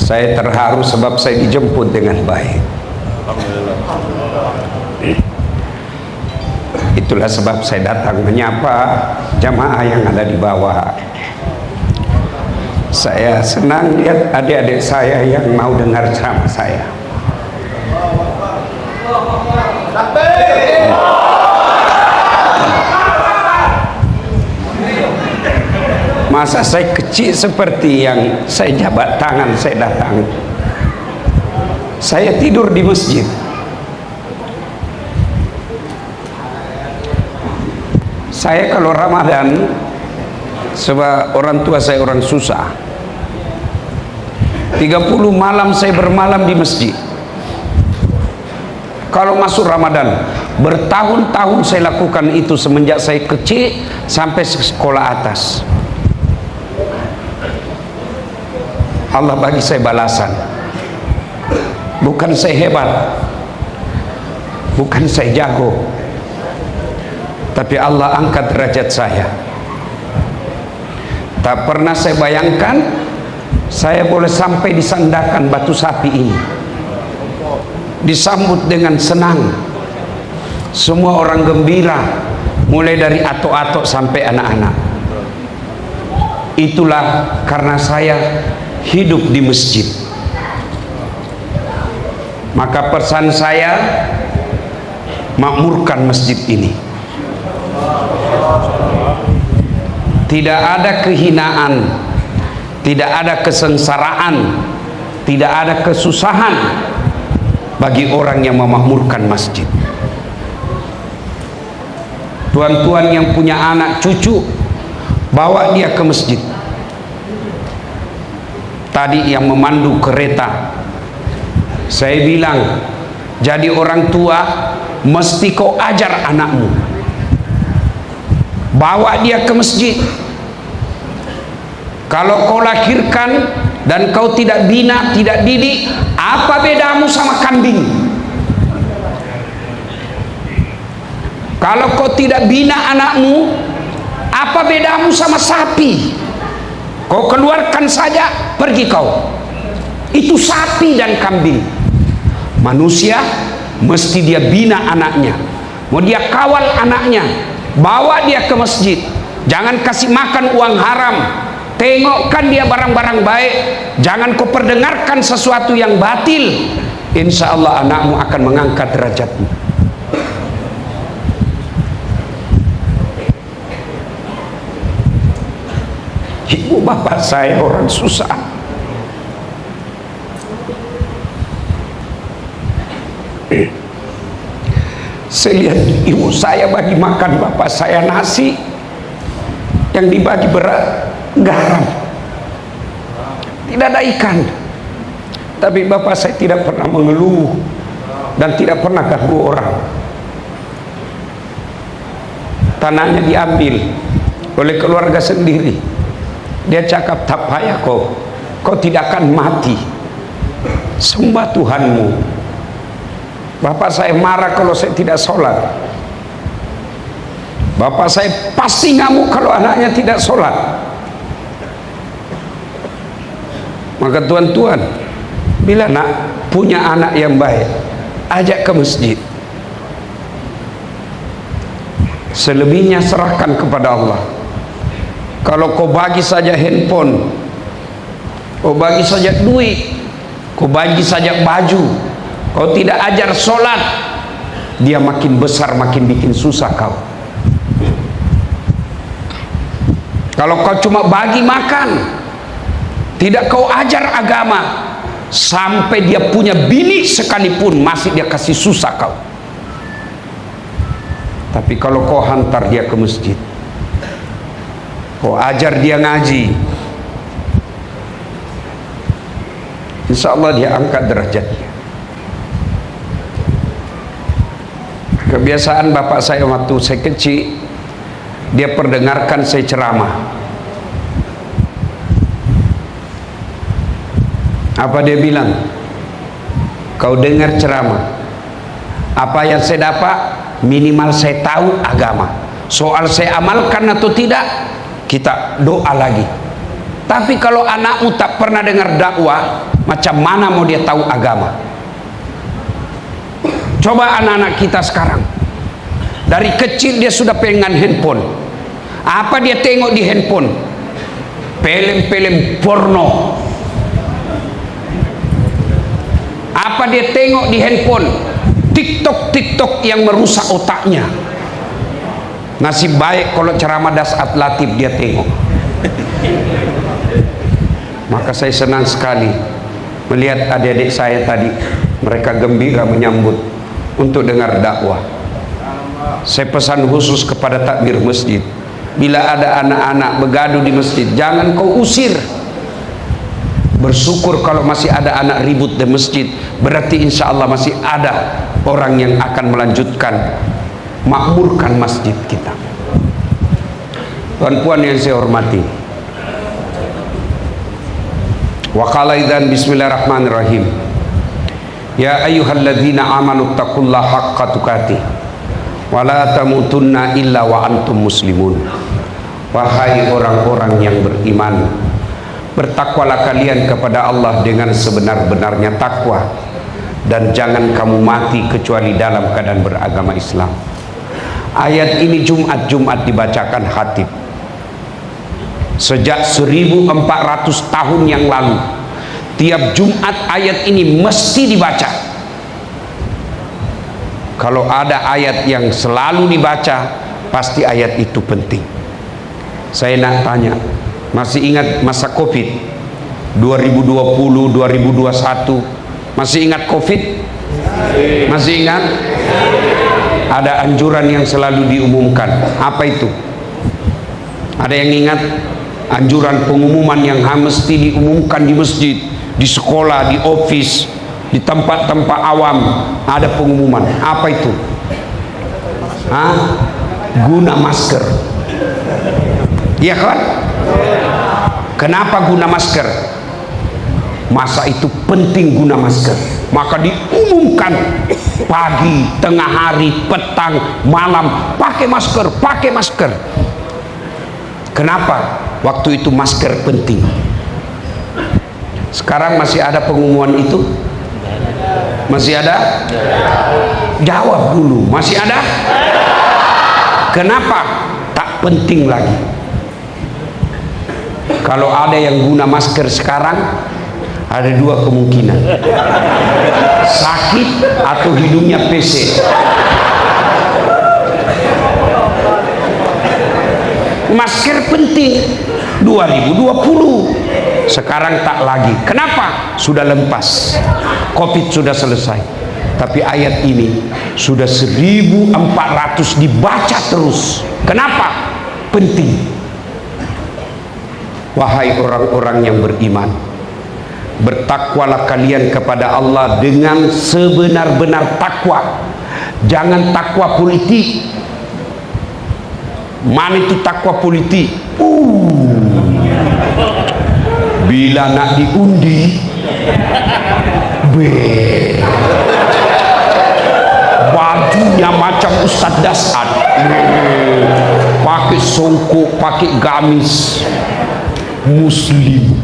Saya terharu sebab saya dijemput dengan baik. Itulah sebab saya datang menyapa jamaah yang ada di bawah. Saya senang lihat adik-adik saya yang mau dengar ceramah saya. Masa saya kecil seperti yang saya jabat tangan saya datang. Saya tidur di masjid. Saya kalau Ramadan, sebab orang tua saya orang susah, 30 malam saya bermalam di masjid. Kalau masuk Ramadan, bertahun-tahun saya lakukan itu semenjak saya kecil sampai sekolah atas. Allah bagi saya balasan. Bukan saya hebat, bukan saya jago, tapi Allah angkat derajat saya. Tak pernah saya bayangkan saya boleh sampai disandarkan batu sapi ini, disambut dengan senang, semua orang gembira, mulai dari atok-atok sampai anak-anak. Itulah karena saya hidup di masjid. Maka pesan saya, makmurkan masjid ini. Tidak ada kehinaan, tidak ada kesengsaraan, tidak ada kesusahan bagi orang yang memakmurkan masjid. Tuan-tuan yang punya anak cucu, bawa dia ke masjid. Tadi yang memandu kereta, saya bilang, jadi orang tua mesti kau ajar anakmu, bawa dia ke masjid. Kalau kau lahirkan dan kau tidak bina, tidak didik, apa bedamu sama kambing? Kalau kau tidak bina anakmu, apa bedamu sama sapi? Kau keluarkan saja, pergi kau. Itu sapi dan kambing. Manusia mesti dia bina anaknya, mau dia kawal anaknya, bawa dia ke masjid. Jangan kasih makan uang haram, tengokkan dia barang-barang baik, jangan kau perdengarkan sesuatu yang batil. Insya Allah anakmu akan mengangkat derajatmu. Ibu bapak saya orang susah. Saya lihat ibu saya bagi makan bapak saya nasi, yang dibagi berat garam, tidak ada ikan. Tapi bapak saya tidak pernah mengeluh dan tidak pernah ganggu orang. Tanahnya diambil oleh keluarga sendiri. Dia cakap, tak payah kau tidak akan mati, sembah Tuhanmu. Bapak saya marah kalau saya tidak sholat. Bapak saya pasti ngamuk kalau anaknya tidak sholat. Maka tuan-tuan, bila nak punya anak yang baik, ajak ke masjid. Selebihnya serahkan kepada Allah. Kalau kau bagi saja handphone, kau bagi saja duit, kau bagi saja baju, kau tidak ajar sholat, dia makin besar makin bikin susah kau. Kalau kau cuma bagi makan, tidak kau ajar agama, sampai dia punya bini sekalipun masih dia kasih susah kau. Tapi kalau kau hantar dia ke masjid, kau ajar dia ngaji, insya Allah dia angkat derajatnya. Kebiasaan bapak saya waktu saya kecil, dia perdengarkan saya ceramah. Apa dia bilang? Kau dengar ceramah, apa yang saya dapat, minimal saya tahu agama. Soal saya amalkan atau tidak, kita doa lagi. Tapi kalau anakmu tak pernah dengar dakwah, macam mana mau dia tahu agama? Coba anak-anak kita sekarang, dari kecil dia sudah pegang handphone. Apa dia tengok di handphone? Film-film porno. Apa dia tengok di handphone? TikTok yang merusak otaknya. Nasib baik kalau ceramah Dasat Latif dia tengok. Maka saya senang sekali melihat adik-adik saya tadi, mereka gembira menyambut untuk dengar dakwah. Saya pesan khusus kepada takmir masjid, bila ada anak-anak bergaduh di masjid, jangan kau usir. Bersyukur kalau masih ada anak ribut di masjid, berarti insya Allah masih ada orang yang akan melanjutkan makmurkan masjid kita. Tuan-puan yang saya hormati, wa qala idzan bismillahirrahmanirrahim, ya ayyuhalladzina amanu taqullaha haqqa tuqatih wa la tamutunna illa wa antum muslimun. Wahai orang-orang yang beriman, bertakwalah kalian kepada Allah dengan sebenar-benarnya takwa, dan jangan kamu mati kecuali dalam keadaan beragama Islam. Ayat ini Jumat dibacakan khatib. Sejak 1400 tahun yang lalu, tiap Jumat ayat ini mesti dibaca. Kalau ada ayat yang selalu dibaca, pasti ayat itu penting. Saya nak tanya, masih ingat masa Covid 2020, 2021? Masih ingat Covid? Masih ingat? Ada anjuran yang selalu diumumkan. Apa itu? Ada yang ingat? Anjuran pengumuman yang mesti diumumkan di masjid, di sekolah, di office, di tempat-tempat awam, ada pengumuman. Apa itu? Guna masker. Iya kan? Kenapa guna masker? Masa itu penting guna masker, maka diumumkan pagi, tengah hari, petang, malam, pakai masker, pakai masker. Kenapa? Waktu itu masker penting. Sekarang masih ada pengumuman itu? Masih ada? Jawab dulu, masih ada? Kenapa? Tak penting lagi. Kalau ada yang guna masker sekarang, ada dua kemungkinan: sakit atau hidungnya pesek. Masker penting 2020, sekarang tak lagi. Kenapa? Sudah lempas, Covid sudah selesai. Tapi ayat ini sudah 1400 dibaca terus. Kenapa? Penting. Wahai orang-orang yang beriman, bertakwalah kalian kepada Allah dengan sebenar-benar takwa. Jangan takwa politik. Mana itu takwa politik? Bila nak diundi, bajunya macam Ustadz Dasat, pakai songkok, pakai gamis, muslim.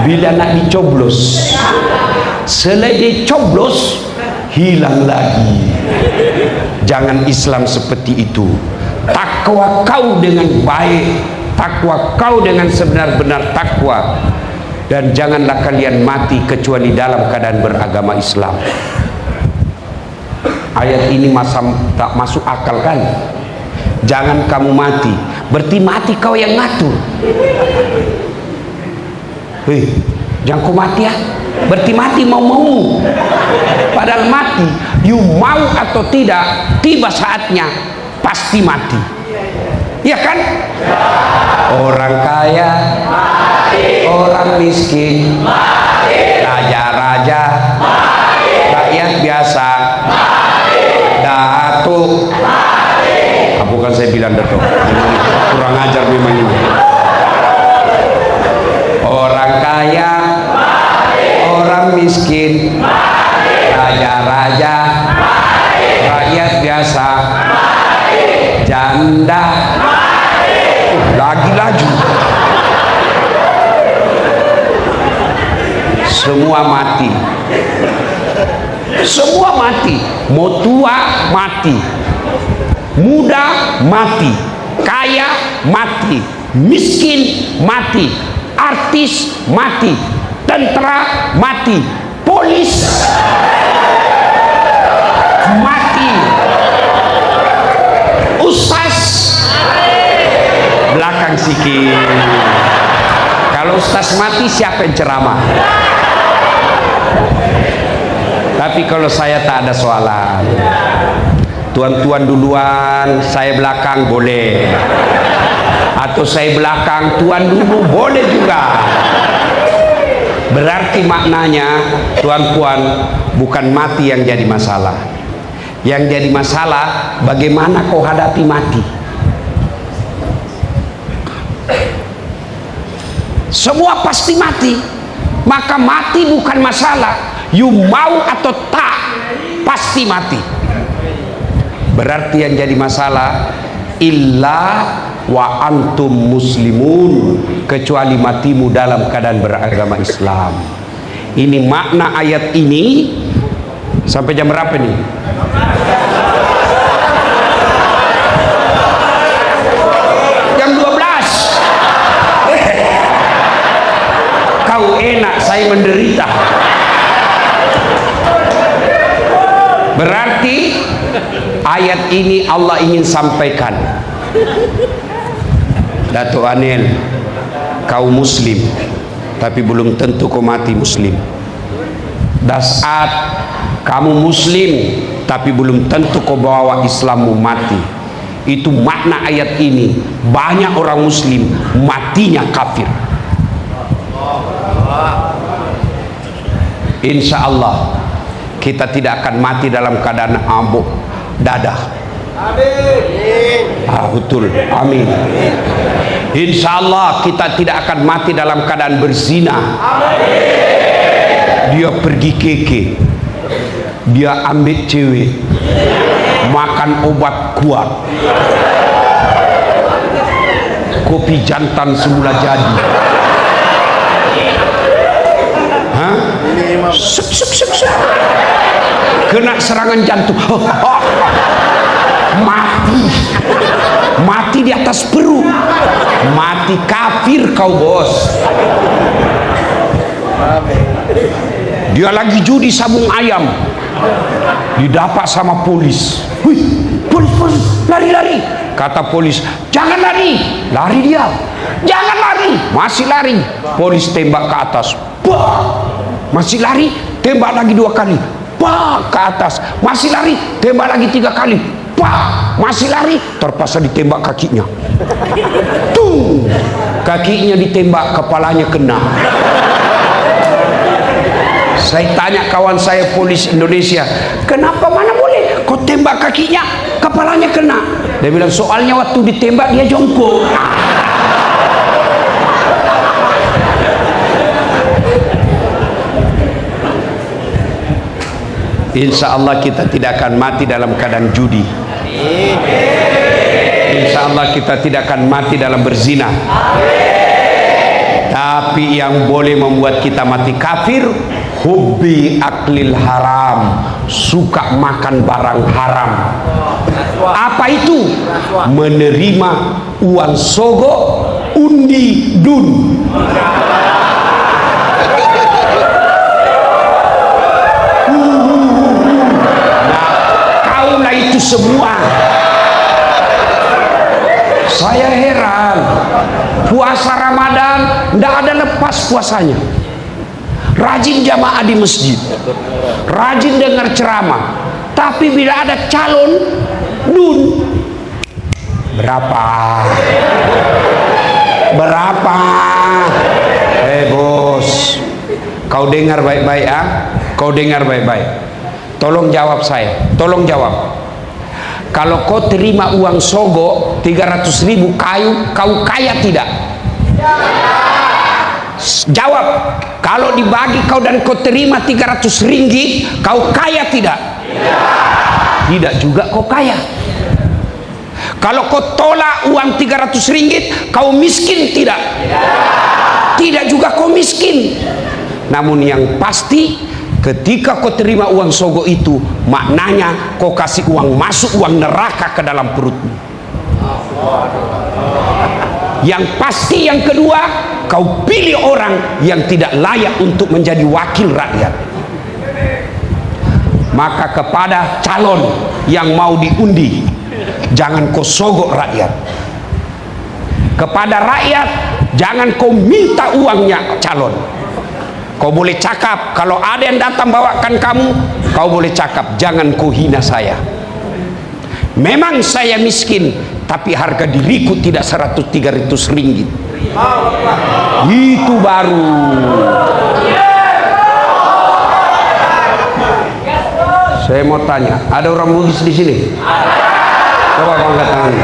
Bila nak dicoblos, selain dicoblos, hilang lagi. Jangan Islam seperti itu. Takwa kau dengan baik, takwa kau dengan sebenar-benar takwa, dan janganlah kalian mati kecuali dalam keadaan beragama Islam. Ayat ini tak masuk akal kan? Jangan kamu mati, berarti mati kau yang ngatur. Jangan kau mati ya, berarti mati mau-mau. Padahal mati, you mau atau tidak, tiba saatnya pasti mati. Ya kan? Orang kaya mati, orang miskin mati, raja-raja mati, rakyat biasa mati, datuk mati. Bukan saya bilang datuk, kurang ajar memang ini. Orang kaya mati, orang miskin mati, raja-raja mati, rakyat biasa mati, janda mati. Lagi laju. Semua mati. Semua mati. Mau tua mati, muda mati, kaya mati, miskin mati, artis mati, tentara mati, polis mati, ustaz belakang sikit. Kalau ustaz mati, siapa yang ceramah? Tapi kalau saya tak ada soalan, tuan-tuan duluan, saya belakang boleh, atau saya belakang, tuan dulu boleh juga. Berarti maknanya, tuan-tuan, bukan mati yang jadi masalah. Yang jadi masalah, bagaimana kau hadapi mati. Semua pasti mati, maka mati bukan masalah. You mau atau tak, pasti mati. Berarti yang jadi masalah, illa wa antum muslimun, kecuali matimu dalam keadaan beragama Islam. Ini makna ayat ini. Sampai jam berapa nih? Jam 12. Kau enak, saya menderita. Berarti ayat ini Allah ingin sampaikan, Dato' Anil, kau muslim, tapi belum tentu kau mati muslim. Dasat, kamu muslim, tapi belum tentu kau bawa Islammu mati. Itu makna ayat ini. Banyak orang muslim matinya kafir. Insya Allah kita tidak akan mati dalam keadaan abuk dadah. Amin. Betul. Amin. Insya Allah kita tidak akan mati dalam keadaan berzina. Amin. Dia pergi keke, dia ambil cewek, makan obat kuat, kopi jantan semula jadi. Suk, suk, suk, suk. Kena serangan jantung. Mati. Mati di atas perut. Mati kafir kau, bos. Dia lagi judi sabung ayam, didapat sama polis. Wih, polis, polis, lari, lari. Kata polis, jangan lari. Lari dia. Jangan lari. Masih lari. Polis tembak ke atas. Bah! Masih lari, tembak lagi 2 kali. Bah! Ke atas. Masih lari, tembak lagi 3 kali. Bah! Masih lari, terpaksa ditembak kakinya. Tung! Kakinya ditembak, kepalanya kena. Saya tanya kawan saya polis Indonesia, kenapa, mana boleh kau tembak kakinya, kepalanya kena? Dia bilang, soalnya waktu ditembak dia jongkok. Insya Allah kita tidak akan mati dalam keadaan judi. Insya Allah kita tidak akan mati dalam berzina. Tapi yang boleh membuat kita mati kafir, hubbi aklil haram, suka makan barang haram. Apa itu? Menerima uang sogo, undi, dun. Semua. Saya heran, puasa Ramadan tidak ada lepas puasanya. Rajin jamaah di masjid, rajin dengar ceramah, tapi bila ada calon dun, berapa bos, kau dengar baik-baik, kau dengar baik-baik, tolong jawab saya, tolong jawab. Kalau kau terima uang sogo 300.000 kau kaya tidak? Jawab. Kalau dibagi kau dan kau terima 300 ringgit, kau kaya tidak? Tidak juga kau kaya. Kalau kau tolak uang 300 ringgit, kau miskin tidak? Tidak juga kau miskin. Namun yang pasti, ketika kau terima uang sogo itu, maknanya kau kasih uang masuk, uang neraka ke dalam perutmu. Yang pasti yang kedua, kau pilih orang yang tidak layak untuk menjadi wakil rakyat. Maka kepada calon yang mau diundi, jangan kau sogok rakyat. Kepada rakyat, jangan kau minta uangnya calon. Kau boleh cakap, kalau ada yang datang bawakan kamu, kau boleh cakap, jangan kau hina saya. Memang saya miskin, tapi harga diriku tidak 100-300 ringgit. Itu baru. Saya mau tanya, ada orang Bugis di sini? Coba kau angkat tangan.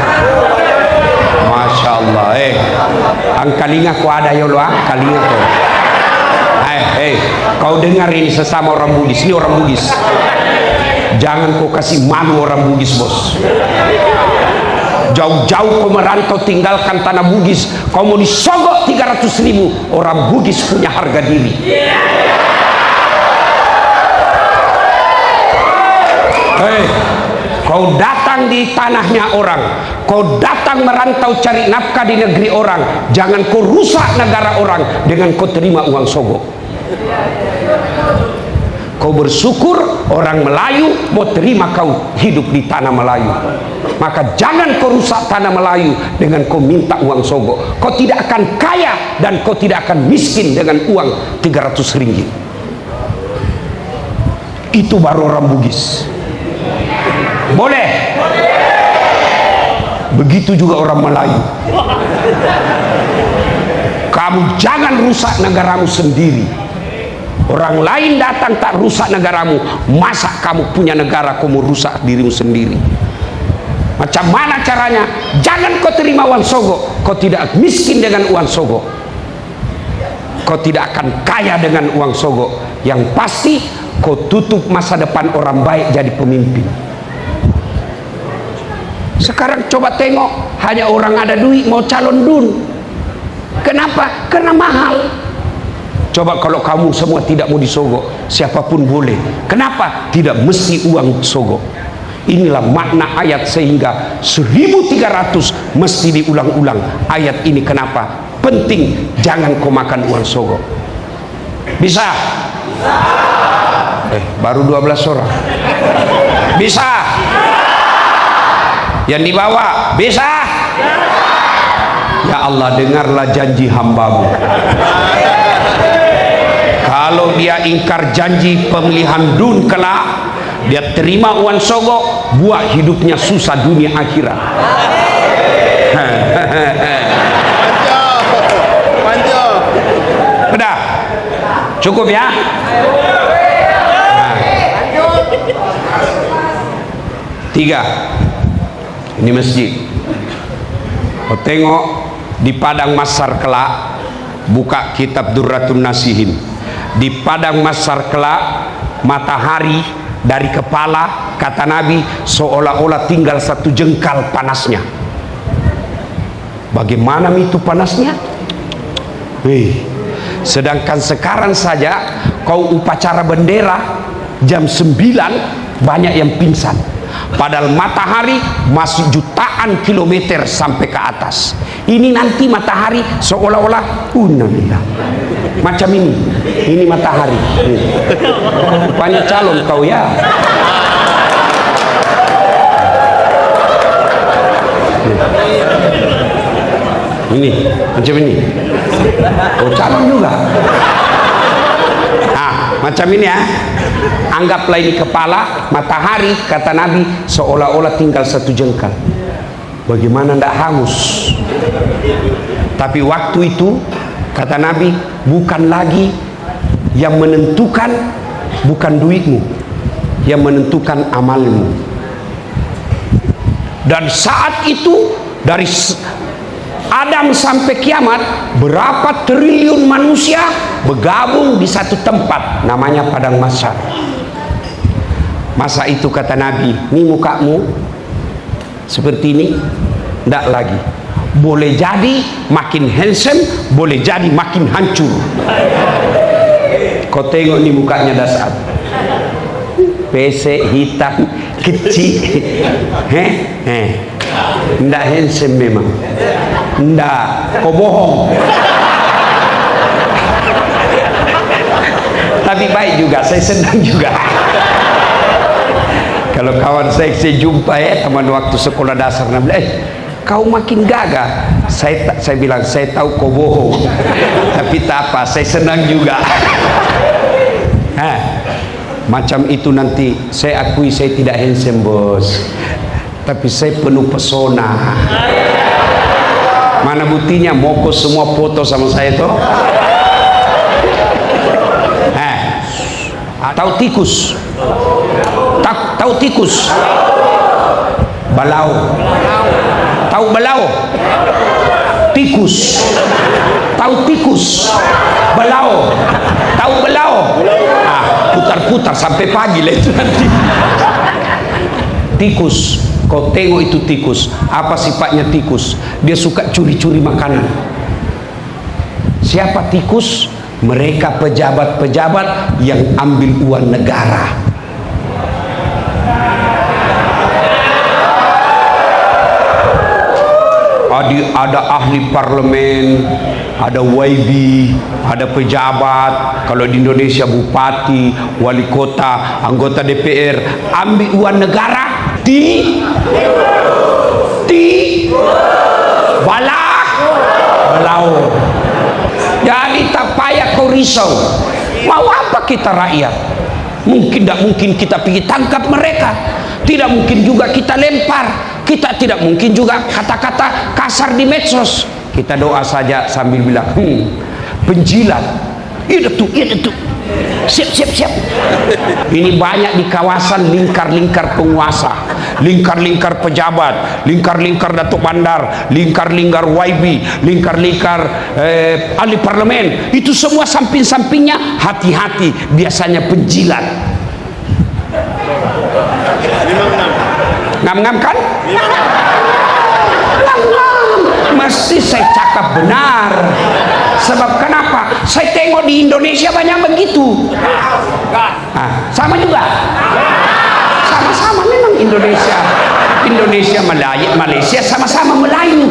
Masya Allah. Angkalinga ku ada ya lo, angkalinga kau. Kau dengar ini sesama orang Bugis. Ini orang Bugis. Jangan kau kasih malu orang Bugis, bos. Jauh-jauh kau merantau tinggalkan tanah Bugis, kau mau disogok 300.000. Orang Bugis punya harga diri. Kau datang di tanahnya orang, kau datang merantau cari nafkah di negeri orang, jangan kau rusak negara orang dengan kau terima uang sogok. Kau bersyukur orang Melayu mau terima kau hidup di tanah Melayu, maka jangan kau rusak tanah Melayu dengan kau minta uang sogok. Kau tidak akan kaya dan kau tidak akan miskin dengan uang 300 ringgit. Itu baru orang Bugis. Boleh. Begitu juga orang Melayu. Kamu jangan rusak negaramu sendiri. Orang lain datang tak rusak negaramu, masa kamu punya negara kamu rusak dirimu sendiri? Macam mana caranya? Jangan kau terima uang sogok. Kau tidak miskin dengan uang sogok, kau tidak akan kaya dengan uang sogok. Yang pasti kau tutup masa depan orang baik jadi pemimpin. Sekarang coba tengok, hanya orang ada duit mau calon dun. Kenapa? Karena mahal. Coba kalau kamu semua tidak mau disogok, siapapun boleh. Kenapa? Tidak mesti uang sogok. Inilah makna ayat, sehingga 1300 mesti diulang-ulang ayat ini. Kenapa? Penting, jangan kau makan uang sogok. Bisa? Baru 12 orang. Bisa? Yang di bawah bisa? Ya Allah, dengarlah janji hambamu. Kalau dia ingkar janji pemilihan dun kelak, dia terima uang sogok, buat hidupnya susah dunia akhirat. Udah cukup ya. Tiga, ini masjid. Kau tengok di padang Masar kelak, buka kitab Durratun Nasihin. Di padang Masar kelak, matahari dari kepala, kata Nabi, seolah-olah tinggal 1 jengkal panasnya. Bagaimana itu panasnya? Sedangkan sekarang saja kau upacara bendera jam 9 banyak yang pingsan. Padahal matahari masih jutaan kilometer sampai ke atas. Ini nanti matahari seolah-olah macam ini matahari. Rupanya calon kau ya. Ini macam ini. Oh, calon juga. Macam ini ya. Anggaplah ini kepala, matahari, kata Nabi, seolah-olah tinggal 1 jengkal. Bagaimana tidak hangus? Tapi waktu itu, kata Nabi, bukan lagi yang menentukan, bukan duitmu, yang menentukan amalmu. Dan saat itu, dari Adam sampai kiamat, berapa triliun manusia bergabung di satu tempat, namanya padang mahsyar. Masa itu kata Nabi, ini mukamu seperti ini, tidak lagi. Boleh jadi makin handsome, boleh jadi makin hancur. Kau tengok nih mukanya dasar, pesek hitam kecil, ndak handsome memang, ndak, kau bohong. Tapi baik juga, saya senang juga. Kalau kawan saya jumpa teman waktu sekolah dasar, kau makin gagah. Saya bilang, saya tahu kau bohong, tapi tak apa, saya senang juga. Macam itu nanti saya akui saya tidak handsome bos, tapi saya penuh pesona. Mana buktinya? Moko semua foto sama saya toh. Tahu tikus? Tahu tikus? Balau. Tahu balau? Tikus. Tahu tikus? Balau. Tahu balau? Putar-putar sampai pagi lah itu nanti. Tikus. Kau tengok itu tikus. Apa sifatnya tikus? Dia suka curi-curi makanan. Siapa tikus? Mereka pejabat-pejabat yang ambil uang negara. Ada ahli parlemen, ada YB, ada pejabat. Kalau di Indonesia bupati, wali kota, anggota DPR, ambil uang negara balau. Jadi tak payah kau risau. Mau apa kita rakyat? Tidak mungkin kita pergi tangkap mereka. Tidak mungkin juga kita lempar. Kita tidak mungkin juga kata-kata kasar di medsos. Kita doa saja sambil bilang, penjilat. Itu. Siap. Ini banyak di kawasan lingkar-lingkar penguasa, lingkar-lingkar pejabat, lingkar-lingkar datuk bandar, lingkar-lingkar YB, lingkar-lingkar ahli parlemen. Itu semua samping-sampingnya hati-hati, biasanya penjilat. Ngam-ngam kan? Ngam-ngam. Mesti saya cakap benar. Sebab kenapa? Saya tengok di Indonesia banyak begitu. Sama juga. Sama-sama memang Indonesia Malaysia sama-sama Melayu.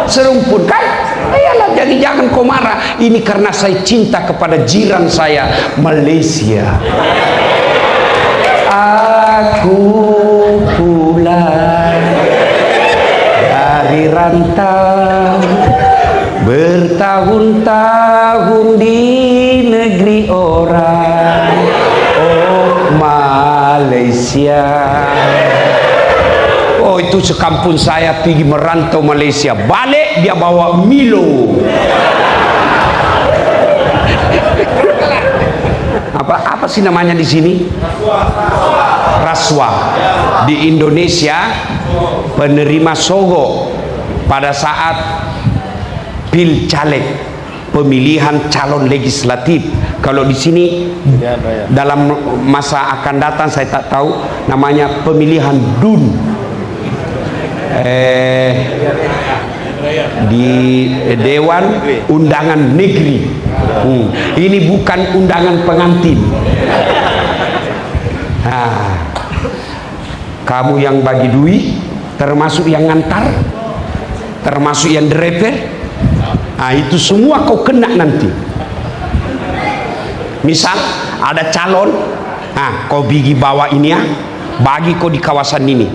Serumpun kan? Iyalah, jadi jangan kau marah. Ini karena saya cinta kepada jiran saya Malaysia. Aku pulang dari rantau, bertahun-tahun di negeri orang. Oh Malaysia. Oh itu sekampung saya pergi merantau Malaysia. Balik dia bawa Milo. Apa sih namanya di sini? Rasuah. Di Indonesia penerima sogo pada saat caleg, pemilihan calon legislatif. Kalau di sini dalam masa akan datang saya tak tahu namanya pemilihan DUN. Di Dewan Undangan Negeri. Ini bukan undangan pengantin. Kamu yang bagi duit, termasuk yang ngantar, termasuk yang driver. Itu semua kau kena nanti. Misal ada calon, kau pergi bawa ini bagi kau di kawasan ini.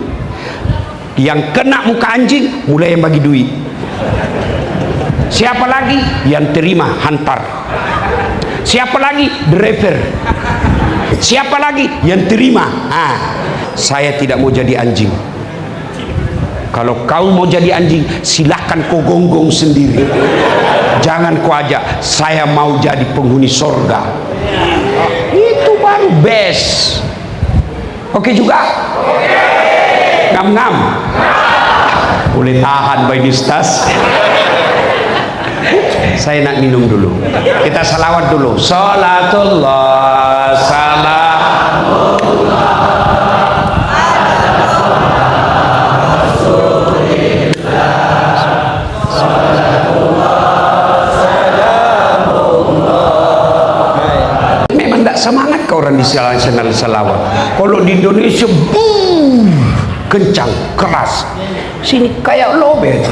Yang kena muka anjing, mulai yang bagi duit. Siapa lagi yang terima hantar? Siapa lagi driver? Siapa lagi yang terima? Saya tidak mau jadi anjing. Kalau kau mau jadi anjing, silahkan kau gonggong sendiri. Jangan kau ajak. Saya mau jadi penghuni sorga. Itu baru best. Oke juga? Ngam-ngam. Boleh tahan Bay Nistas. Saya nak minum dulu. Kita salawat dulu. Salatullah salamullah. tidak semangat ke orang di channel selawat. Kalau di Indonesia boom, kencang, keras. Sini kayak lobet.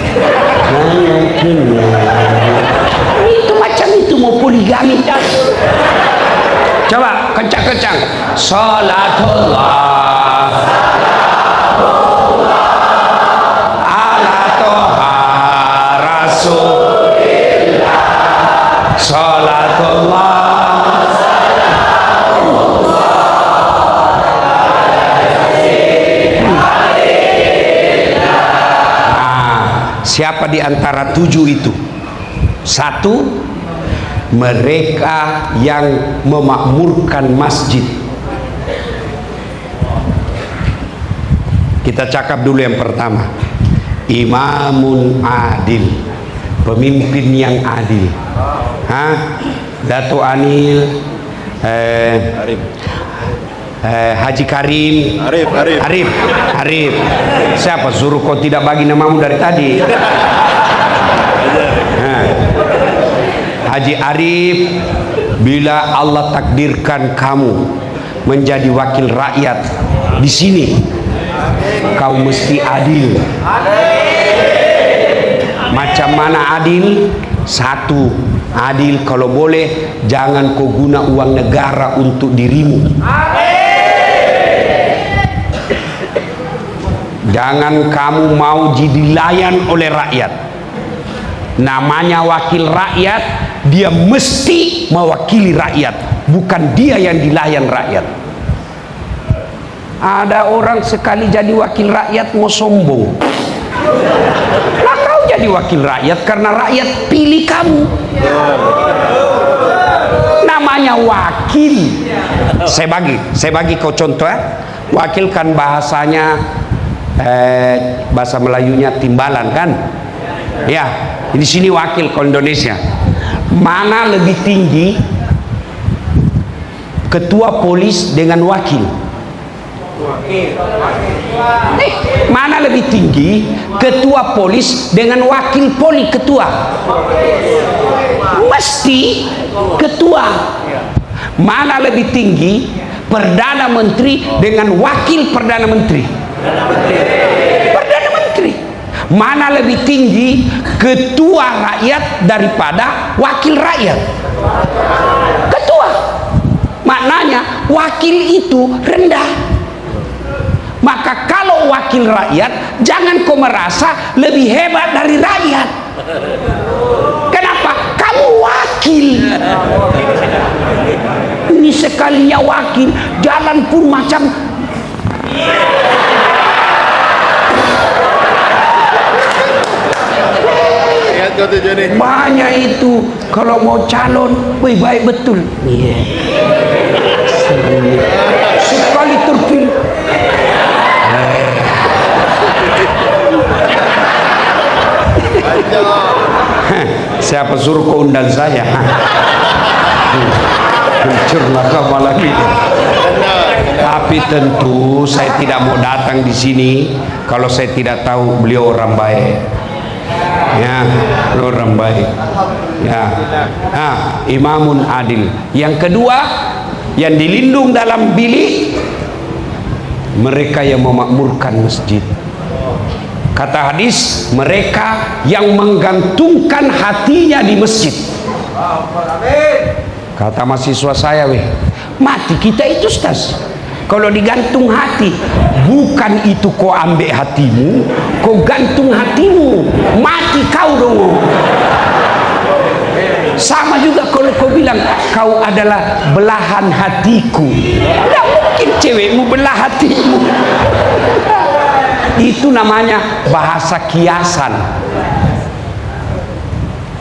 Itu macam itu mau poligami. Coba kencang-kencang. Salatullah ala toha rasulillah. Salatullah. Siapa di antara 7 itu? 1, mereka yang memakmurkan masjid. Kita cakap dulu yang pertama. Imamun adil, pemimpin yang adil. Dato Anil, Haji Karim, Arif. Siapa suruh kau tidak bagi namamu dari tadi? Haji Arif, bila Allah takdirkan kamu menjadi wakil rakyat di sini, kau mesti adil. Macam mana adil? 1, adil kalau boleh jangan kau guna uang negara untuk dirimu. Jangan kamu mau dilayan oleh rakyat. Namanya wakil rakyat, dia mesti mewakili rakyat, bukan dia yang dilayan rakyat. Ada orang sekali jadi wakil rakyat mau sombong. Nah, kau jadi wakil rakyat karena rakyat pilih kamu. Namanya wakil. Saya bagi kau contoh ya. Wakil kan bahasanya bahasa Melayunya timbalan kan? Ya, di sini wakil ke Indonesia. Mana lebih tinggi ketua polis dengan wakil? Mana lebih tinggi ketua polis dengan wakil poli ketua? Mesti ketua. Mana lebih tinggi perdana menteri dengan wakil perdana menteri? Perdana menteri. Mana lebih tinggi ketua rakyat daripada wakil rakyat? Ketua. Maknanya wakil itu rendah. Maka kalau wakil rakyat, jangan kau merasa lebih hebat dari rakyat. Kenapa? Kamu wakil. Ini sekalinya wakil, jalan pun macam banyak itu. Kalau mau calon, baik betul. Sekali terpilih. Siapa suruh kau undang saya? Hancurlah kamu lagi. Tapi tentu saya tidak mau datang di sini kalau saya tidak tahu beliau orang baik. Ya, orang baik. Ya, imamun adil. Yang kedua, yang dilindung dalam bilik, mereka yang memakmurkan masjid. Kata hadis, mereka yang menggantungkan hatinya di masjid. Kata mahasiswa saya, mati kita itu Ustaz. Kalau digantung hati, bukan itu kau ambil hatimu, kau gantung hatimu, mati kau dong. Sama juga kalau kau bilang kau adalah belahan hatiku, tidak mungkin cewekmu belah hatimu. Itu namanya bahasa kiasan.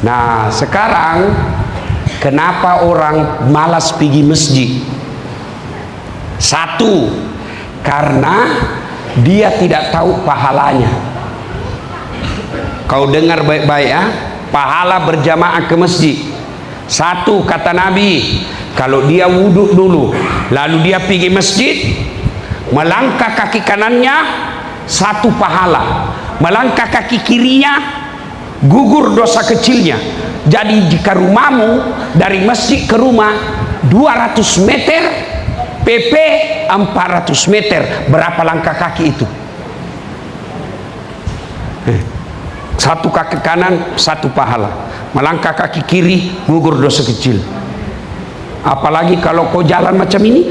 Nah, sekarang kenapa orang malas pergi masjid? 1, karena dia tidak tahu pahalanya. Kau dengar baik-baik ya, pahala berjamaah ke masjid. 1, kata Nabi, kalau dia wudhu dulu, lalu dia pergi masjid, melangkah kaki kanannya 1 pahala, melangkah kaki kirinya gugur dosa kecilnya. Jadi jika rumahmu dari masjid ke rumah 200 meter, PP 400 meter. Berapa langkah kaki itu? Satu kaki kanan, satu pahala. Melangkah kaki kiri, gugur dosa kecil. Apalagi kalau kau jalan macam ini.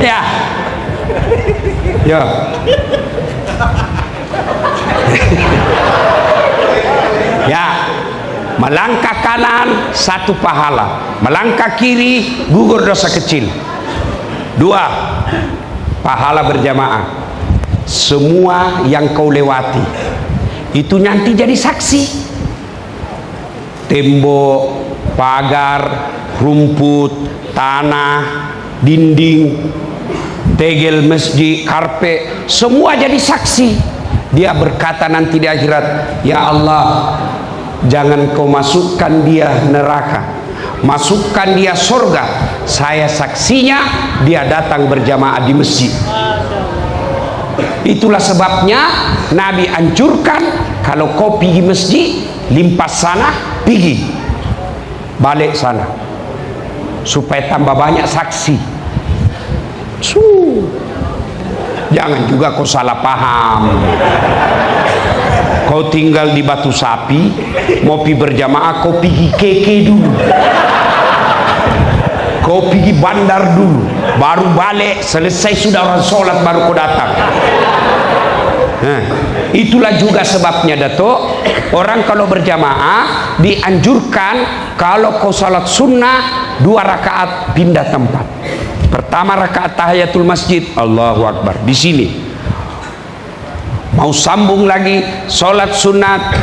Ya. Ya. Ya. Melangkah kanan satu pahala, melangkah kiri gugur dosa kecil. 2, pahala berjamaah. Semua yang kau lewati itu nanti jadi saksi. Tembok, pagar, rumput, tanah, dinding, tegel masjid, karpet, semua jadi saksi. Dia berkata nanti di akhirat, ya Allah, jangan kau masukkan dia neraka, masukkan dia surga. Saya saksinya dia datang berjamaah di masjid. Itulah sebabnya Nabi anjurkan, kalau kau pergi masjid, limpas sana, pergi balik sana, supaya tambah banyak saksi. Jangan juga kau salah paham. Kau tinggal di Batu Sapi, mau pergi berjamaah, kau pergi KK dulu, kau pergi bandar dulu, baru balik. Selesai sudah orang sholat baru kau datang. Nah, itulah juga sebabnya Datuk, orang kalau berjamaah dianjurkan kalau kau salat sunnah 2 rakaat pindah tempat. Pertama rakaat tahiyatul masjid, Allahu Akbar di sini. Mau sambung lagi salat sunat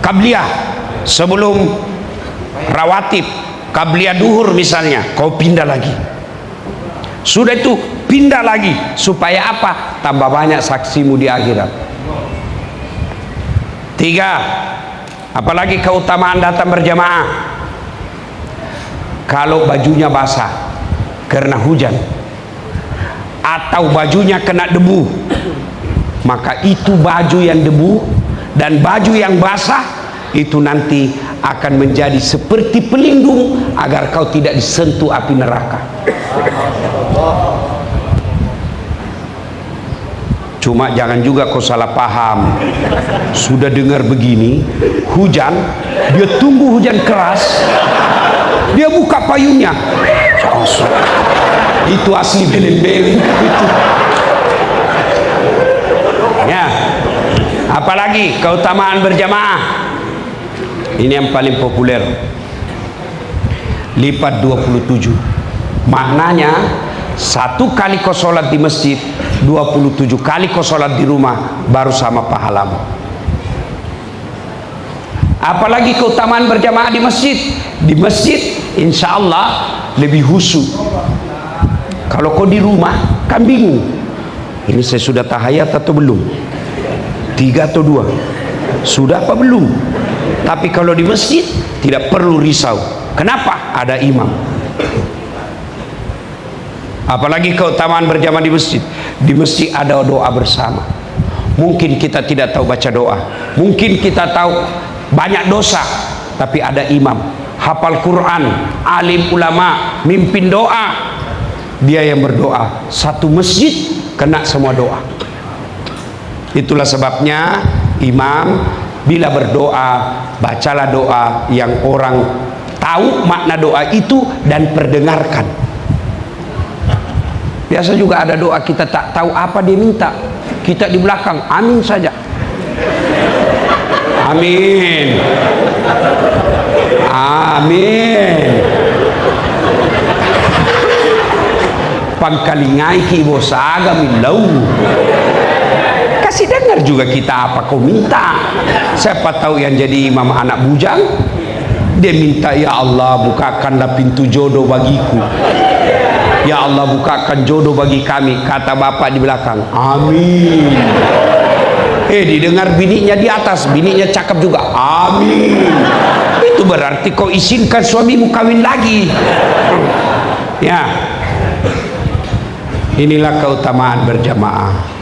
qabliyah sebelum rawatib, qabliyah duhur misalnya, kau pindah lagi. Sudah itu pindah lagi, supaya apa? Tambah banyak saksimu di akhirat. 3, apalagi keutamaan datang berjamaah. Kalau bajunya basah karena hujan, atau bajunya kena debu, maka itu baju yang debu dan baju yang basah itu nanti akan menjadi seperti pelindung agar kau tidak disentuh api neraka. Cuma jangan juga kau salah paham. Sudah dengar begini, hujan, dia tunggu hujan keras, dia buka payungnya. Itu asli beleng-beleng itu. Ya. Apalagi keutamaan berjamaah. Ini yang paling populer. Lipat 27. Maknanya 1 kali kau sholat di masjid, 27 kali kau sholat di rumah, baru sama pahalamu. Apalagi keutamaan berjamaah di masjid. Di masjid insya Allah lebih khusyuk. Kalau kau di rumah kan bingung, ini saya sudah tahayat atau belum, 3 atau 2, sudah apa belum. Tapi kalau di masjid tidak perlu risau. Kenapa? Ada imam. Apalagi keutamaan berjamaah di masjid. Di masjid ada doa bersama. Mungkin kita tidak tahu baca doa, mungkin kita tahu banyak dosa, tapi ada imam hafal Quran, alim ulama, mimpin doa. Dia yang berdoa, satu masjid kena semua doa. Itulah sebabnya imam bila berdoa, bacalah doa yang orang tahu makna doa itu dan perdengarkan. Biasa juga ada doa kita tak tahu apa dia minta, kita di belakang amin saja. Amin, amin. Pangkalingai ki bosaga milau. Kasih dengar juga kita apa kau minta. Siapa tahu yang jadi imam anak bujang, dia minta, ya Allah bukakanlah pintu jodoh bagiku, ya Allah bukakan jodoh bagi kami. Kata bapak di belakang, amin. Didengar bininya di atas, bininya cakap juga, amin. Itu berarti kau izinkan suamimu kawin lagi. Ya, inilah keutamaan berjamaah.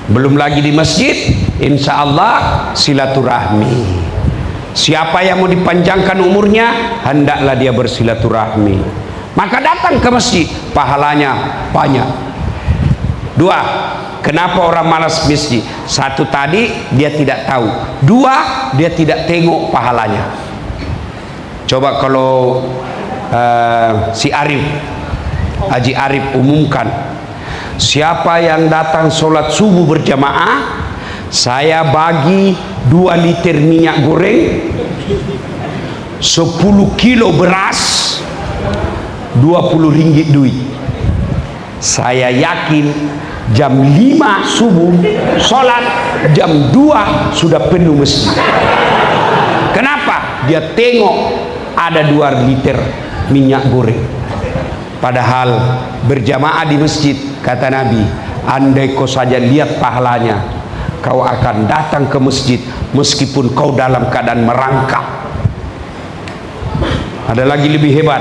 Belum lagi di masjid, insya Allah silaturahmi. Siapa yang mau dipanjangkan umurnya, hendaklah dia bersilaturahmi. Maka datang ke masjid, pahalanya banyak. Dua, kenapa orang malas masjid? Satu tadi, dia tidak tahu. Dua, dia tidak tengok pahalanya. Coba kalau si Arif, Haji Arif umumkan, siapa yang datang sholat subuh berjamaah, saya bagi 2 liter minyak goreng, 10 kilo beras, 20 ringgit duit. Saya yakin jam 5 subuh sholat, jam 2 sudah penuh masjid. Kenapa? Dia tengok ada 2 liter minyak goreng. Padahal berjamaah di masjid, kata Nabi, andai kau saja lihat pahalanya, kau akan datang ke masjid meskipun kau dalam keadaan merangkak. Ada lagi lebih hebat,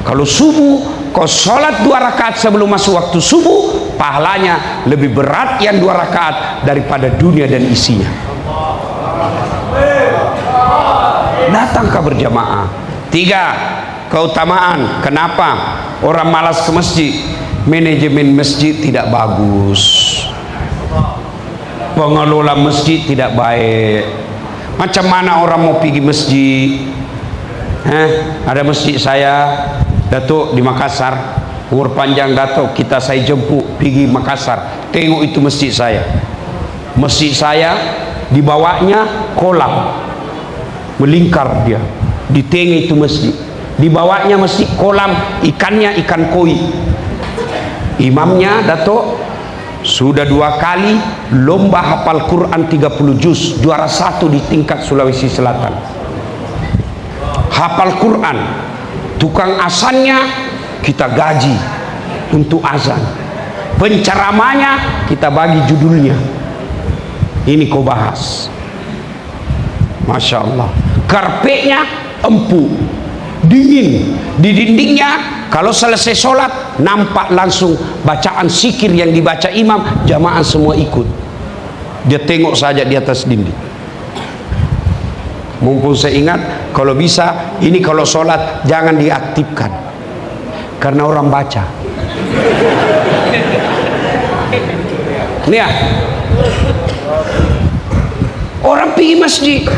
kalau subuh kau sholat 2 rakaat sebelum masuk waktu subuh, pahalanya lebih berat yang 2 rakaat daripada dunia dan isinya. Datang ke berjamaah. 3, keutamaan kenapa orang malas ke masjid. Manajemen masjid tidak bagus, pengelola masjid tidak baik. Macam mana orang mau pergi masjid? Ada masjid saya, Datuk, di Makassar, umur panjang Datuk, saya jemput pergi Makassar, tengok itu masjid saya. Masjid saya dibawanya kolam, melingkar dia, di tengah itu masjid. Dibawanya masjid kolam, ikannya ikan koi. Imamnya Datuk sudah 2 kali lomba hafal Quran 30 juz, juara 1 di tingkat Sulawesi Selatan. Hafal Quran. Tukang azannya kita gaji untuk azan. Penceramanya kita bagi judulnya. Ini kau bahas. Masya Allah. Karpetnya empuk, dingin. Di dindingnya kalau selesai sholat nampak langsung bacaan zikir yang dibaca imam, jamaah semua ikut. Dia tengok saja di atas dinding. Mumpung saya ingat, kalau bisa ini kalau sholat jangan diaktifkan karena orang baca. Nih ya, orang pergi masjid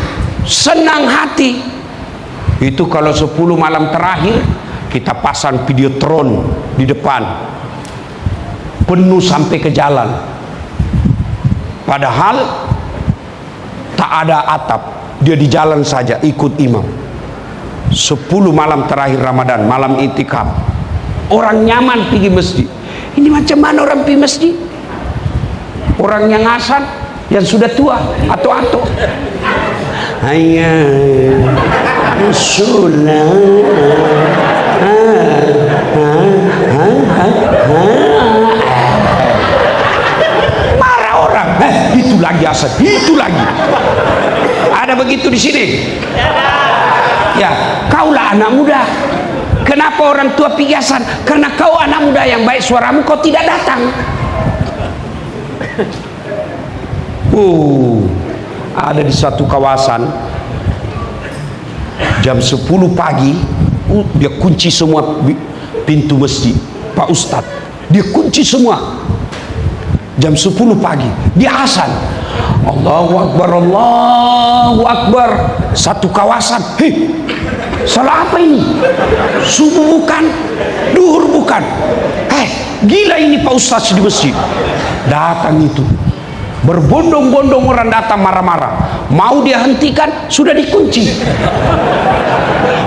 senang hati. Itu kalau 10 malam terakhir kita pasang videotron di depan, penuh sampai ke jalan. Padahal tak ada atap, dia di jalan saja ikut imam. 10 malam terakhir Ramadan, malam itikaf, orang nyaman pergi masjid. Ini macam mana orang pergi masjid? Orang yang azan, yang sudah tua atau hayya sholat, marah orang. Itu lagi azan, itu lagi. Ada begitu di sini? Ya, kaulah anak muda. Kenapa orang tua pergi azan? Karena kau anak muda yang baik suaramu, kau tidak datang. Ada di satu kawasan jam 10 pagi, dia kunci semua pintu masjid. Pak Ustadz, dia kunci semua. Jam 10 pagi dia azan, Allahu Akbar, Allahu Akbar. Satu kawasan, salah apa ini? Subuh bukan, duhur bukan. Gila ini Pak Ustadz di masjid. Datang itu, berbondong-bondong orang datang marah-marah. Mau dia hentikan, sudah dikunci.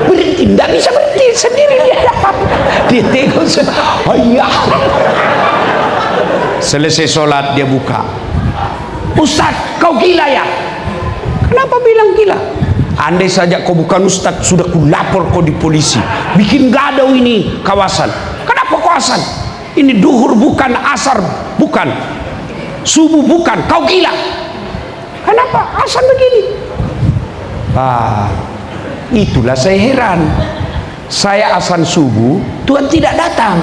Berhenti, tidak bisa berhenti sendiri dia. Dia tengok, ayah. Selesai sholat dia buka. Ustadz, kau gila ya? Kenapa bilang gila? Andai saja kau bukan Ustadz, sudah ku lapor kau di polisi. Bikin gaduh ini kawasan. Kenapa kau azan? Ini duhur bukan, asar bukan, subuh bukan, kau gila. Kenapa azan begini? Itulah saya heran. Saya azan subuh, Tuhan tidak datang.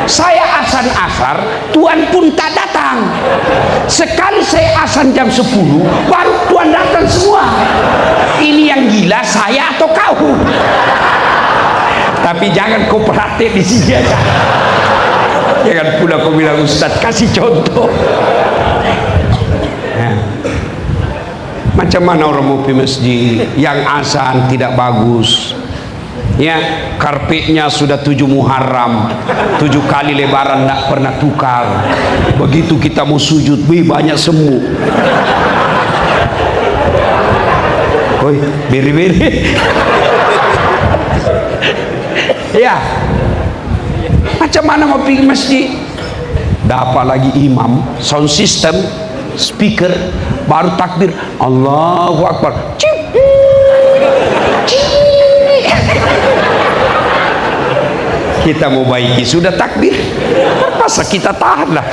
Saya azan asar, Tuan pun tak datang. Sekali saya azan jam 10, baru Tuan datang semua. Ini yang gila saya atau kau? Tapi jangan kau perhati di sini aja. Jangan pula kau bilang Ustaz kasih contoh. Macam mana orang mau pergi masjid yang azan tidak bagus, ya, karpetnya sudah 7 Muharram, 7 kali lebaran tak pernah tukar. Begitu kita mau sujud, banyak semut. Oi, beri-beri. Ya, macam mana mau pergi masjid? Dapat lagi imam, sound system, speaker, baru takbir, Allahu Akbar. Cip, cip. Kita mau baiki sudah takbir, masa kita tahan lah.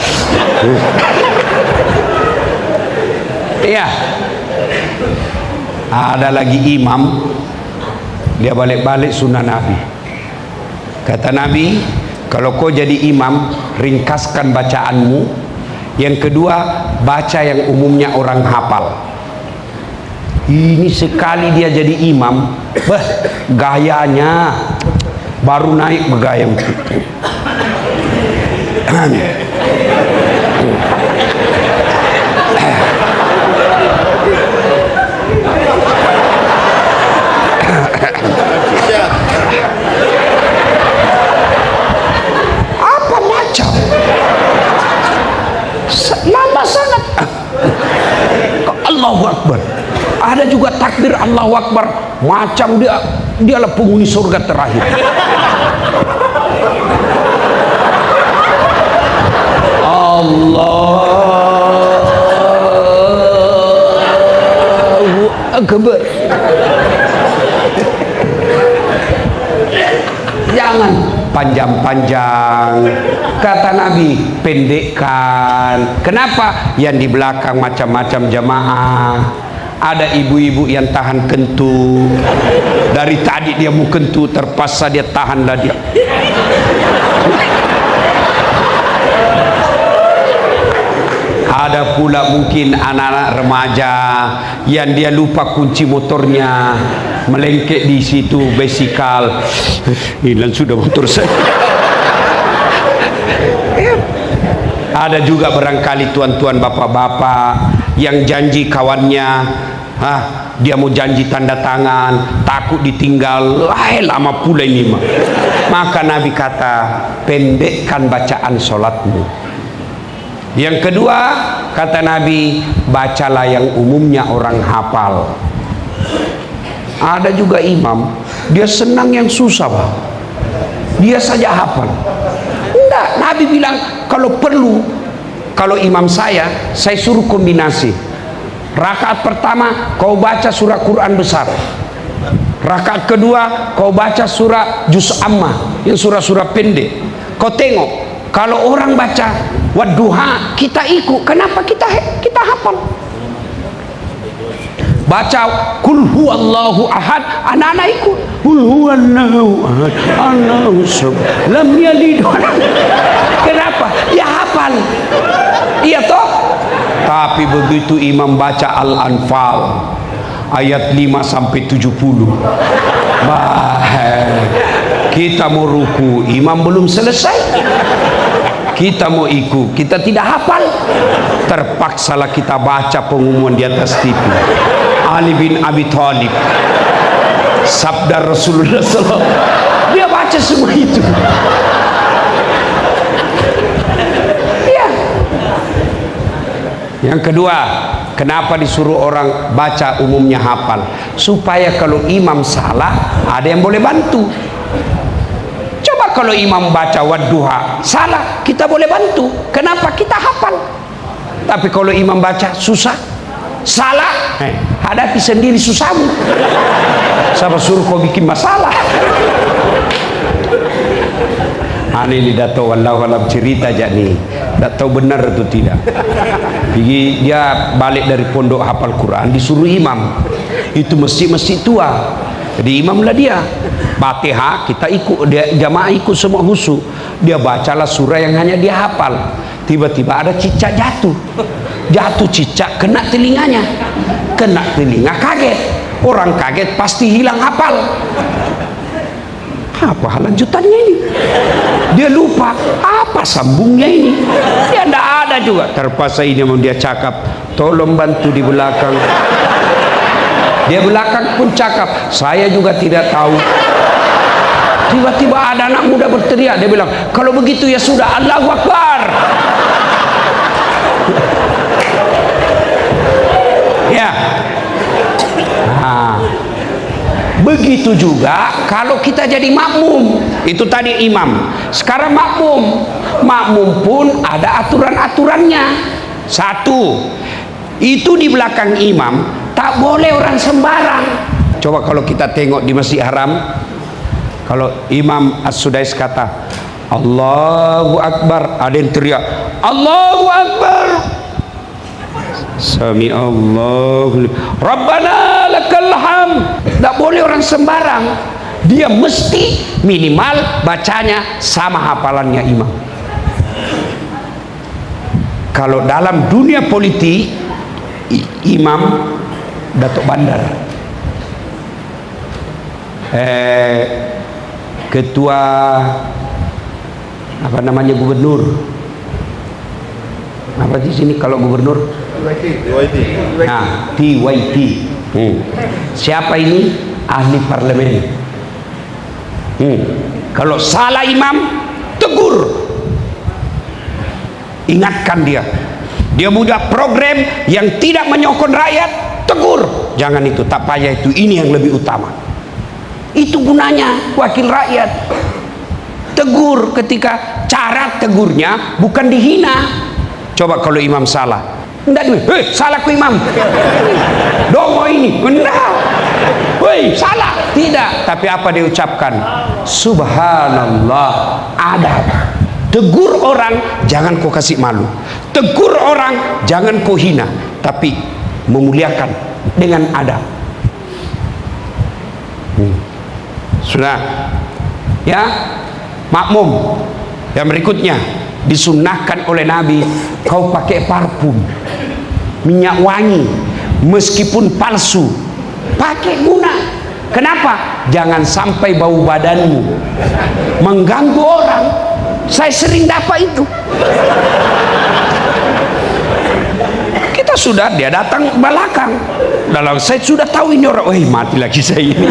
Iya, ada lagi imam, dia balik-balik sunnah Nabi. Kata Nabi, kalau kau jadi imam, ringkaskan bacaanmu. Yang kedua, baca yang umumnya orang hafal. Ini sekali dia jadi imam, gayanya baru naik bergaya. Apa macam? Lama sangat. Allahu Akbar. Ada juga takbir Allahu Akbar, macam dialah penghuni surga terakhir. Allahu Akbar. Jangan panjang-panjang, kata Nabi, pendekkan. Kenapa? Yang di belakang macam-macam jamaah. Ada ibu-ibu yang tahan kentut, dari tadi dia mau kentut, terpaksa dia tahanlah dia. Ada pula mungkin anak-anak remaja yang dia lupa kunci motornya, melengket di situ besikal, hilang sudah motor saya. Ada juga barangkali tuan-tuan bapak-bapak yang janji kawannya, dia mau janji tanda tangan, takut ditinggal, lama pula ini mah. Maka Nabi kata, pendekkan bacaan solatmu. Yang kedua, kata Nabi, bacalah yang umumnya orang hafal. Ada juga imam, dia senang yang susah, Pak. Dia saja hafal. Enggak, Nabi bilang kalau perlu, kalau imam saya suruh kombinasi. Rakaat pertama kau baca surah Quran besar. Rakaat kedua kau baca surah Juz Ammah, yang surah-surah pendek. Kau tengok, kalau orang baca wadduha, kita ikut. Kenapa kita hafal? Baca kul huwallahu ahad, anak-anak ikut. Kul huwallahu ahad, Allahu samad, lam yalid. Kenapa? Ya hafal. Iya toh? Tapi begitu imam baca Al-Anfal ayat 5 sampai 70, kita mau ruku, imam belum selesai. Kita mau ikut, kita tidak hafal. Terpaksalah kita baca pengumuman di atas TV. Ali bin Abi Thalib, sabda Rasulullah SAW, dia baca semua itu. Ya. Yang kedua, kenapa disuruh orang baca umumnya hafal? Supaya kalau imam salah, ada yang boleh bantu. Coba kalau imam baca wadduha salah, kita boleh bantu. Kenapa? Kita hafal. Tapi kalau imam baca susah, salah, hadapi sendiri susahmu. Siapa suruh kau bikin masalah? Ini tidak tahu, wallahu alam, cerita aja nih, tidak tahu benar atau tidak. Jadi dia balik dari pondok hafal Quran, disuruh imam. Itu masjid tua, jadi imam lah dia. Fatihah kita ikut, dia jamaah ikut semua khusyuk. Dia bacalah surah yang hanya dia hafal. Tiba-tiba ada cicak jatuh. Jatuh cicak kena telinganya. Kena telinga kaget. Orang kaget pasti hilang hafal. Apa lanjutannya ini? Dia lupa apa sambungnya ini. Dia tidak ada juga. Terpaksa ini mau dia cakap, tolong bantu di belakang. Dia belakang pun cakap, saya juga tidak tahu. Tiba-tiba ada anak muda berteriak. Dia bilang, kalau begitu ya sudah, Allahu Akbar. Ya. Nah, begitu juga kalau kita jadi makmum. Itu tadi imam. Sekarang makmum. Makmum pun ada aturan-aturannya. Satu, itu di belakang imam tak boleh orang sembarang. Coba kalau kita tengok di Masjid Haram, kalau Imam As-Sudais kata Allahu Akbar, ada yang teriak Allahu Akbar, Sami Allahu Rabbana lakal hamd. Tak boleh orang sembarang. Dia mesti minimal bacanya sama hafalannya imam. Kalau dalam dunia politik, imam Datuk Bandar, ketua apa namanya, gubernur, apa di sini kalau gubernur? Nah, TYT. Siapa ini? Ahli parlemen. Kalau salah imam, tegur, ingatkan dia. Dia punya program yang tidak menyokong rakyat, tegur. Jangan itu, tak payah itu, ini yang lebih utama. Itu gunanya wakil rakyat. Tegur, ketika cara tegurnya bukan dihina. Coba kalau imam salah, enggak, salah ku imam, dongo ini, enggak, woi salah, tidak. Tapi apa dia ucapkan? Subhanallah. Adab. Tegur orang, jangan kau kasih malu. Tegur orang, jangan kau hina, tapi memuliakan dengan adab. Sudah ya. Makmum yang berikutnya disunnahkan oleh Nabi, kau pakai parfum, minyak wangi, meskipun palsu, pakai guna. Kenapa? Jangan sampai bau badanmu mengganggu orang. Saya sering dapat itu. Kita sudah, dia datang belakang, dalam saya sudah tahu ini orang, wah mati lagi saya ini.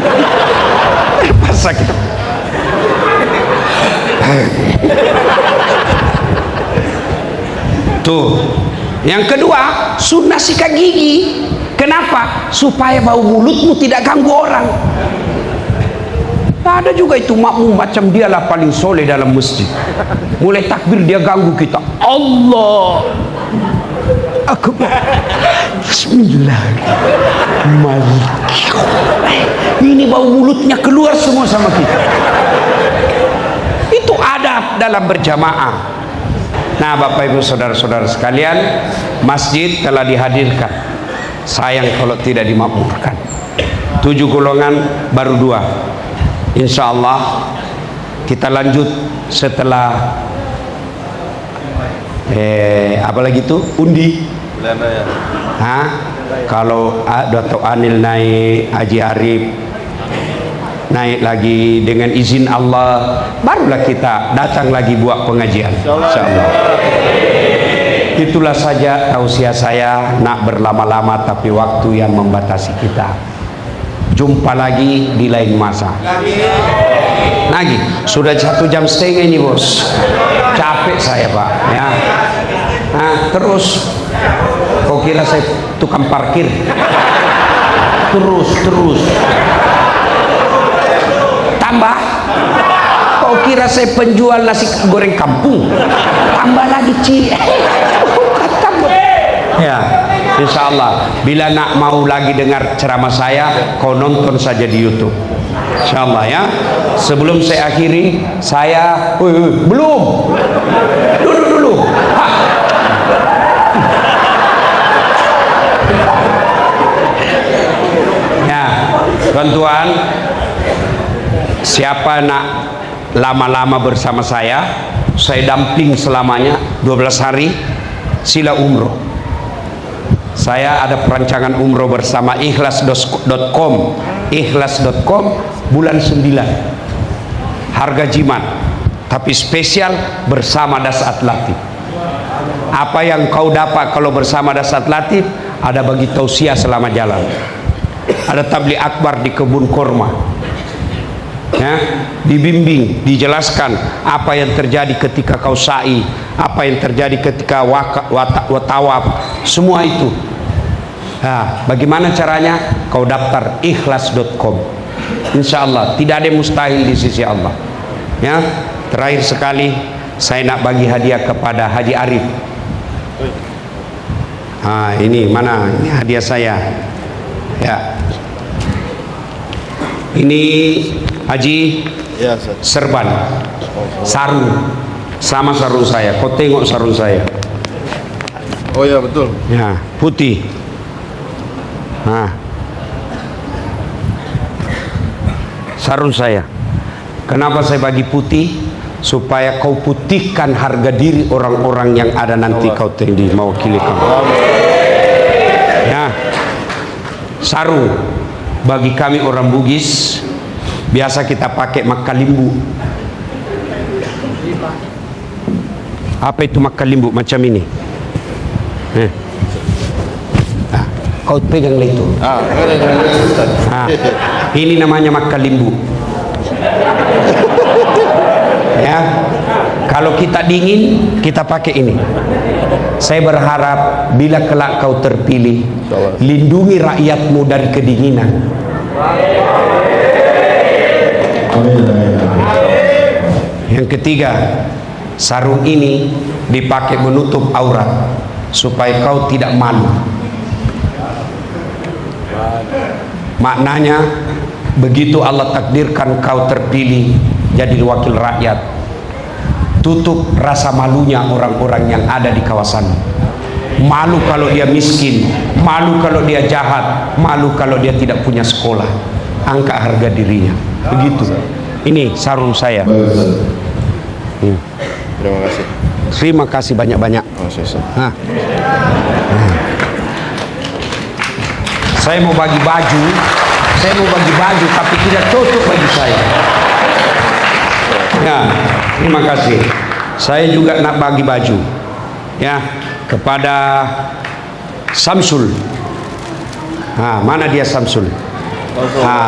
Terpaksa kita. Tuh. Yang kedua, sunnah sikat gigi. Kenapa? Supaya bau mulutmu tidak ganggu orang. Nah, ada juga itu makmum macam dialah paling soleh dalam masjid. Mulai takbir dia ganggu kita. Allah Akbar. Bismillah. Ini bau mulutnya keluar semua sama kita. Itu adab dalam berjamaah. Nah, Bapak Ibu saudara-saudara sekalian, masjid telah dihadirkan. Sayang kalau tidak dimakmurkan. 7 golongan baru 2. Insya Allah kita lanjut setelah apalagi itu undi. Kalau Dato' Anil naik, Haji Arif naik lagi, dengan izin Allah barulah kita datang lagi buat pengajian. Insyaallah. Itulah saja tausiah saya, nak berlama-lama tapi waktu yang membatasi kita. Jumpa lagi di lain masa. Lagi sudah 1,5 jam ini bos, capek saya Pak ya. Nah, terus kau kira saya tukang parkir? Terus tambah. Kau kira saya penjual nasi goreng kampung? Tambah lagi ya. Insya Allah bila nak mau lagi dengar ceramah saya, kau nonton saja di YouTube. Insya Allah ya. Sebelum saya akhiri, saya belum dulu. Ya, tuan-tuan, Anda nak lama-lama bersama saya damping selamanya 12 hari, sila umroh. Saya ada perancangan umroh bersama ikhlas.com bulan 9, harga jimat, tapi spesial bersama Dasat Latif. Apa yang kau dapat kalau bersama Dasat Latif, ada bagi tausiah selama jalan, ada tabligh akbar di kebun kurma, ya, dibimbing, dijelaskan apa yang terjadi ketika kau sa'i, apa yang terjadi ketika tawaf, semua itu. Nah, bagaimana caranya? Kau daftar ikhlas.com. Insya Allah tidak ada yang mustahil di sisi Allah. Ya, terakhir sekali saya nak bagi hadiah kepada Haji Arif. Ini mana? Ini hadiah saya. Ya. Ini Haji ya, Serban, sarung, sama sarung saya. Kau tengok sarung saya. Oh ya, betul. Ya, putih. Sarung saya. Kenapa saya bagi putih? Supaya kau putihkan harga diri orang-orang yang ada nanti kau tinggi mewakili kamu. Ya, sarung bagi kami orang Bugis biasa kita pakai makalimbu. Apa itu makalimbu? Macam ini. Kau pegang itu. Ini namanya makalimbu. Ya, kalau kita dingin kita pakai ini. Saya berharap bila kelak kau terpilih, lindungi rakyatmu dari kedinginan. Yang ketiga, sarung ini dipakai menutup aurat supaya kau tidak malu. Maknanya begitu Allah takdirkan kau terpilih jadi wakil rakyat, tutup rasa malunya orang-orang yang ada di kawasan. Malu kalau dia miskin, malu kalau dia jahat, malu kalau dia tidak punya sekolah. Angkat harga dirinya. Begitu. Ini sarung saya. Terima kasih. Terima kasih banyak-banyak. Saya mau bagi baju, tapi tidak cocok bagi saya. Ya, terima kasih. Saya juga nak bagi baju, ya, kepada Samsul. Mana dia Samsul?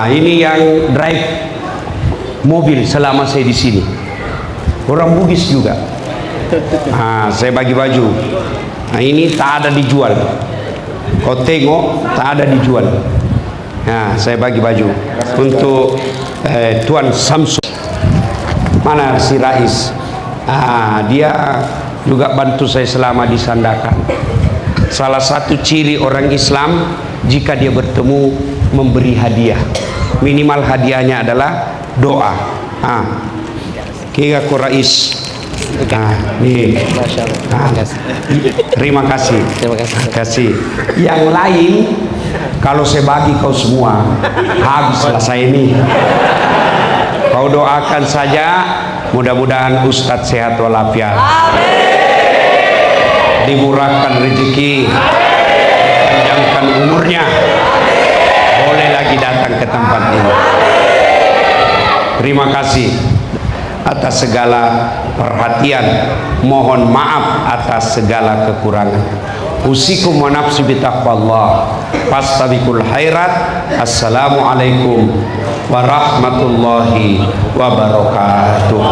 Ini yang drive mobil selama saya di sini. Orang Bugis juga. Saya bagi baju. Ini tak ada dijual. Kau tengok, tak ada dijual. Saya bagi baju untuk Tuan Samsul. Mana si Rais? Dia juga bantu saya selama di Sandakan. Salah satu ciri orang Islam, jika dia bertemu memberi hadiah, minimal hadiahnya adalah doa. Kira ko Rais. Nih. Terima kasih. Terima kasih. Yang lain kalau saya bagi kau semua, habislah saya ini. Kau doakan saja, mudah-mudahan Ustadz sehat walafiat. Dimurahkan rezeki, panjangkan umurnya, boleh lagi datang ke tempat ini. Terima kasih atas segala perhatian. Mohon maaf atas segala kekurangan. Usikum wa nafsi bitaqwallah. Fastabiqul khairat. Assalamualaikum warahmatullahi wabarakatuh.